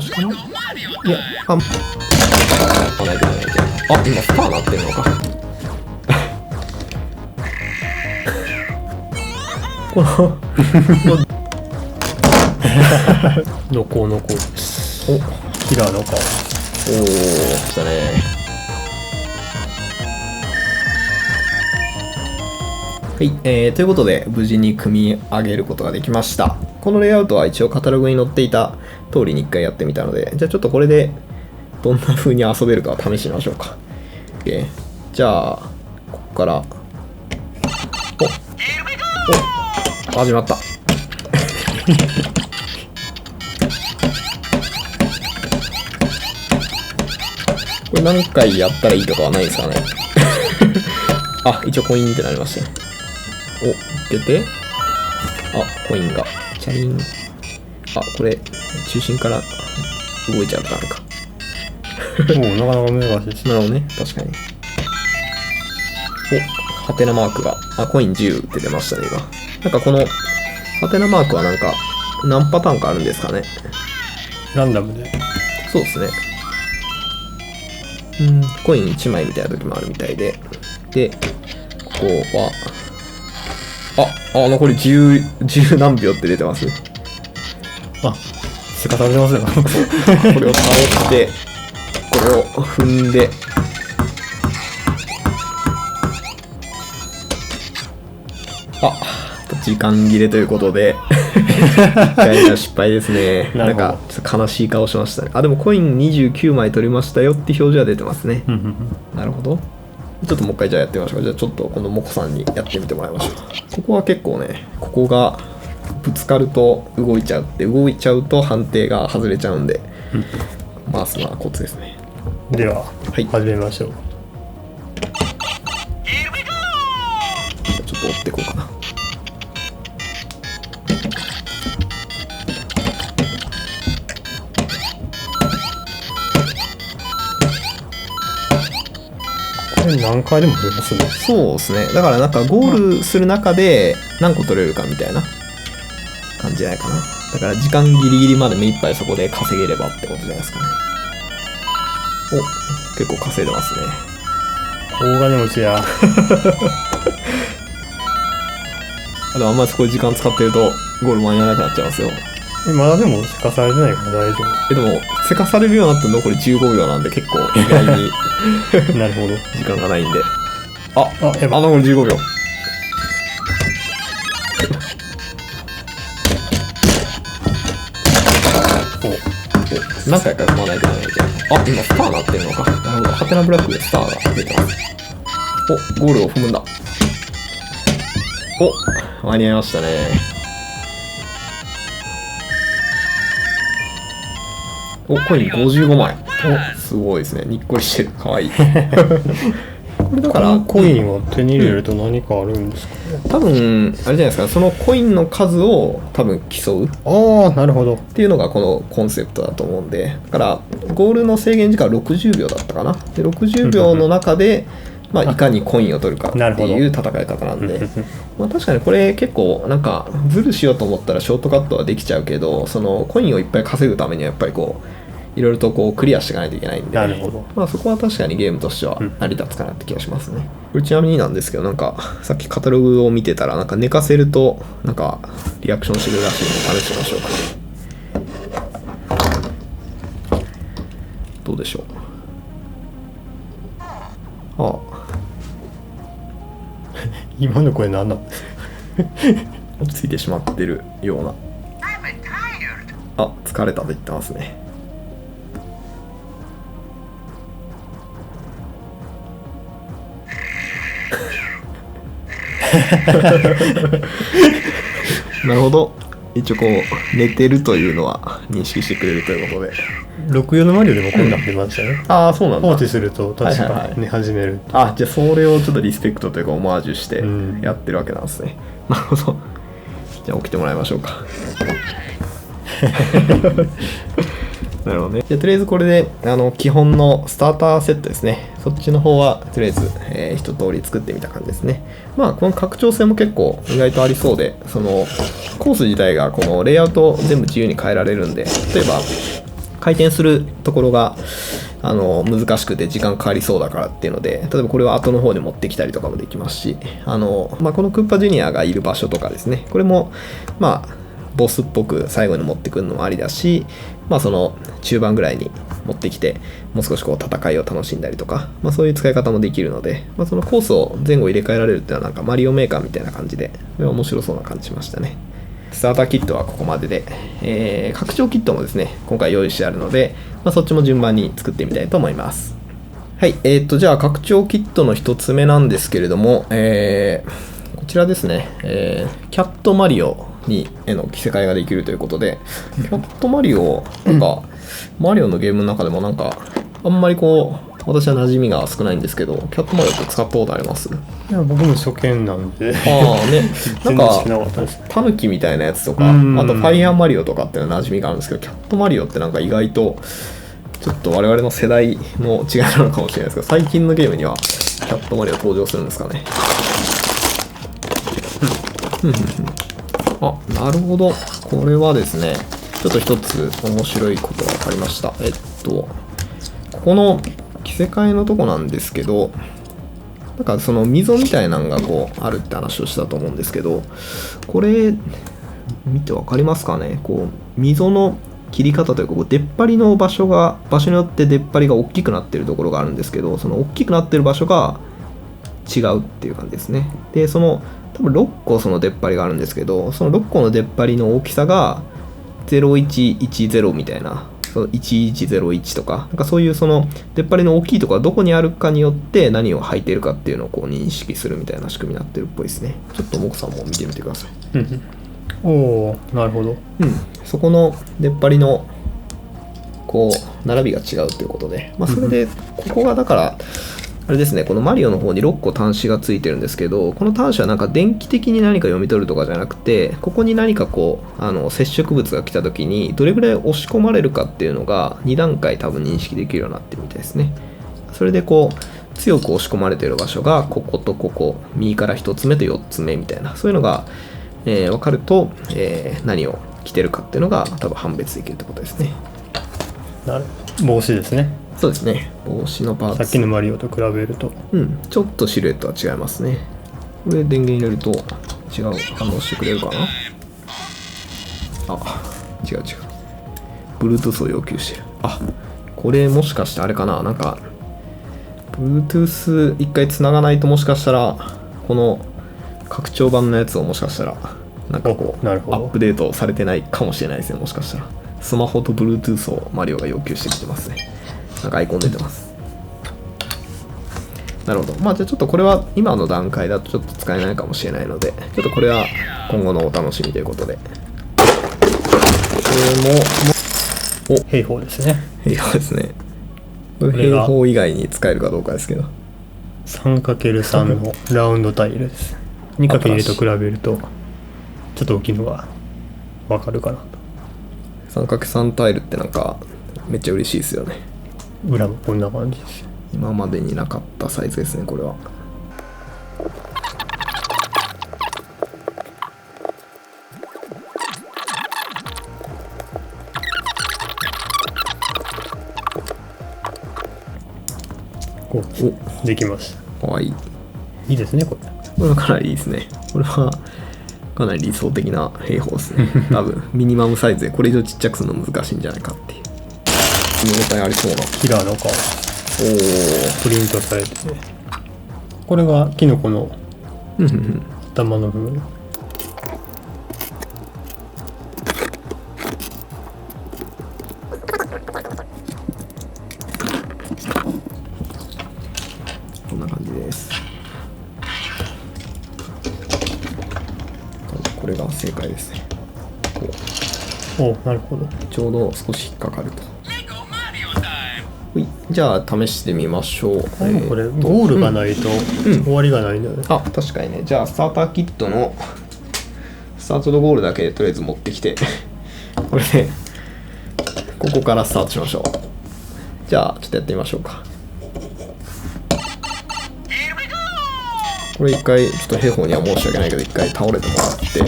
しかない。いや、ないけどないけど。あ、今スターなってるのか。こののこうのこうです。お、キラーの顔。おー、来たね。はい、ということで無事に組み上げることができました。このレイアウトは一応カタログに載っていた通りに一回やってみたので、じゃあちょっとこれでどんな風に遊べるかを試してみましょうか。OK、じゃあここからお始まったこれ何回やったらいいとかはないですかね。あ、一応コインってなりましたね。お、出て、あ、コインがチャリン。あ、これ中心から動いちゃったのか。もうなかなか難しいです。なるほどね、確かに。お、ハテナマークが、コイン10って出ましたね、今。なんかこのハテナマークはなんか何パターンかあるんですかね。ランダムで。そうですね。コイン1枚みたいな時もあるみたいで。で、ここは、残り10何秒って出てます。あ、せかされてますよ。これを倒して、これを踏んで、時間切れということで、1回目は失敗ですね。なんか、ちょっと悲しい顔しましたね。でもコイン29枚取りましたよって表示は出てますね。なるほど。ちょっともう一回じゃあやってみましょう。じゃあちょっとこのモコさんにやってみてもらいましょう。ここは結構ね、ここがぶつかると動いちゃうと判定が外れちゃうんで、回すのはコツですね。では、はい、始めましょう。ちょっと追っていこうかな。何回でも取れますね。そうですね。だからなんかゴールする中で何個取れるかみたいな感じじゃないかな。だから時間ギリギリまで目いっぱいそこで稼げればってことじゃないですかね。お、結構稼いでますね。大金持ちや。でもあんまりそこで時間使ってるとゴール間に合わなくなっちゃいますよ。まだでもせかされてないから大丈夫。でもせかされるようになって残り15秒なんで結構意外になるほど。時間がないんで。やばい。残り15秒。何回か踏まないといけないけど。今スターなってるのか。なるほど。ハテナブラックでスターが出てます。ゴールを踏むんだ。間に合いましたね。コイン55枚。すごいですね。にっこりしてる。かわいい。これだからコインを手に入れると何かあるんですかね。多分あれじゃないですか。そのコインの数を多分競うっなるほどていうのがこのコンセプトだと思うんで、だからゴールの制限時間は60秒だったかな。で60秒の中でいかにコインを取るかっていう戦い方なんで、確かにこれ結構なんかズルしようと思ったらショートカットはできちゃうけど、そのコインをいっぱい稼ぐためにはやっぱりこういろいろとこうクリアしていかないといけないんで、なるほど。そこは確かにゲームとしては成り立つかなって気がしますね。これちなみになんですけど、なんかさっきカタログを見てたらなんか寝かせるとなんかリアクションしてくるらしいので試してみましょうか。どうでしょう。今の声何なんですか。落ち着いてしまってるような。疲れたと言ってますね。なるほど。一応こう寝てるというのは認識してくれるということで。64のマリオでもこんなん出ましたね。そうなんだ。放置すると確か寝始める。じゃあそれをちょっとリスペクトというかオマージュしてやってるわけなんですね。なるほど。じゃあ起きてもらいましょうか。なるほどね。じゃあとりあえずこれで基本のスターターセットですね。そっちの方はとりあえず、一通り作ってみた感じですね。この拡張性も結構意外とありそうで、そのコース自体がこのレイアウト全部自由に変えられるんで、例えば回転するところが難しくて時間かかりそうだからっていうので、例えばこれは後の方で持ってきたりとかもできますし、このクッパジュニアがいる場所とかですね、これもボスっぽく最後に持ってくるのもありだし、その中盤ぐらいに持ってきてもう少しこう戦いを楽しんだりとか、そういう使い方もできるので、そのコースを前後入れ替えられるっていうのはなんかマリオメーカーみたいな感じで面白そうな感じしましたね。スターターキットはここまでで、拡張キットもですね今回用意してあるので、そっちも順番に作ってみたいと思います。はい、じゃあ拡張キットの一つ目なんですけれども、こちらですね、キャットマリオへの着せ替えができるということで、キャットマリオなんかマリオのゲームの中でもなんかあんまりこう私は馴染みが少ないんですけど、キャットマリオって使ったことあります？いや、僕も初見なんで。ね、なんかタヌキみたいなやつとか、あとファイヤーマリオとかっていうのは馴染みがあるんですけど、キャットマリオってなんか意外とちょっと我々の世代の違いなのかもしれないですけど、最近のゲームにはキャットマリオ登場するんですかね。なるほど。これはですね、ちょっと一つ面白いことが分かりました。ここの着せ替えのとこなんですけど、なんかその溝みたいなのがこうあるって話をしたと思うんですけど、これ見て分かりますかね。こう溝の切り方というか、出っ張りの場所によって出っ張りが大きくなってるところがあるんですけど、その大きくなってる場所が違うっていう感じですね。で、その多分6個その出っ張りがあるんですけど、その6個の出っ張りの大きさが0110みたいな、その1101とか、なんかそういうその出っ張りの大きいところがどこにあるかによって何を履いているかっていうのをこう認識するみたいな仕組みになってるっぽいですね。ちょっとモクさんも見てみてください。おお、なるほど。そこの出っ張りのこう並びが違うということで、それでここがだからあれですね、このマリオの方に6個端子がついてるんですけど、この端子はなんか電気的に何か読み取るとかじゃなくて、ここに何かこう接触物が来た時にどれぐらい押し込まれるかっていうのが2段階多分認識できるようになってるみたいですね。それでこう強く押し込まれている場所がこことここ、右から1つ目と4つ目みたいな、そういうのが、分かると、何を着てるかっていうのが多分判別できるってことですね。なる帽子ですね。そうですね、帽子のパーツ。さっきのマリオと比べるとちょっとシルエットは違いますね。これ電源入れると違う反応してくれるかな。違う Bluetooth を要求してる。これもしかしてあれかな、なんか Bluetooth 一回つながないと、もしかしたらこの拡張版のやつをもしかしたらなんかこうアップデートされてないかもしれないですね。もしかしたらスマホと Bluetooth をマリオが要求してきてますね。なんかアイコン出てます。なるほど。じゃあちょっとこれは今の段階だとちょっと使えないかもしれないので、ちょっとこれは今後のお楽しみということで。これも兵法ですね。兵法ですね。これ兵法以外に使えるかどうかですけど。3×3 のラウンドタイルです。2×2 と比べるとちょっと大きいのがわかるかなと。 3×3 タイルってなんかめっちゃ嬉しいですよね。裏もこんな感じです。今までになかったサイズですね、これは。できました。かわいい。いいですね、これ。これはかなりいいですね。これはかなり理想的な兵法ですね。多分ミニマムサイズでこれ以上ちっちゃくするの難しいんじゃないかっていう。見応えありそうな。キラーの顔。プリントされてて、これがキノコの頭の部分。こんな感じです。これが正解ですね。なるほど。ちょうど少し引っかかると。じゃあ試してみましょう。これゴールがないと終わりがないんだよね。確かにね。じゃあスターターキットのスタートとゴールだけとりあえず持ってきてこれでここからスタートしましょう。じゃあちょっとやってみましょうか。これ一回ちょっと兵法には申し訳ないけど一回倒れてもらって成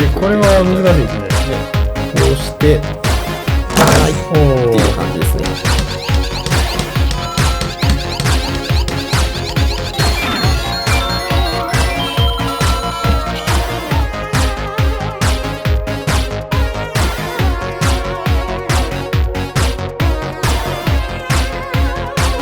功これは難しいですね。こうして、はい、おーっていう感じですね。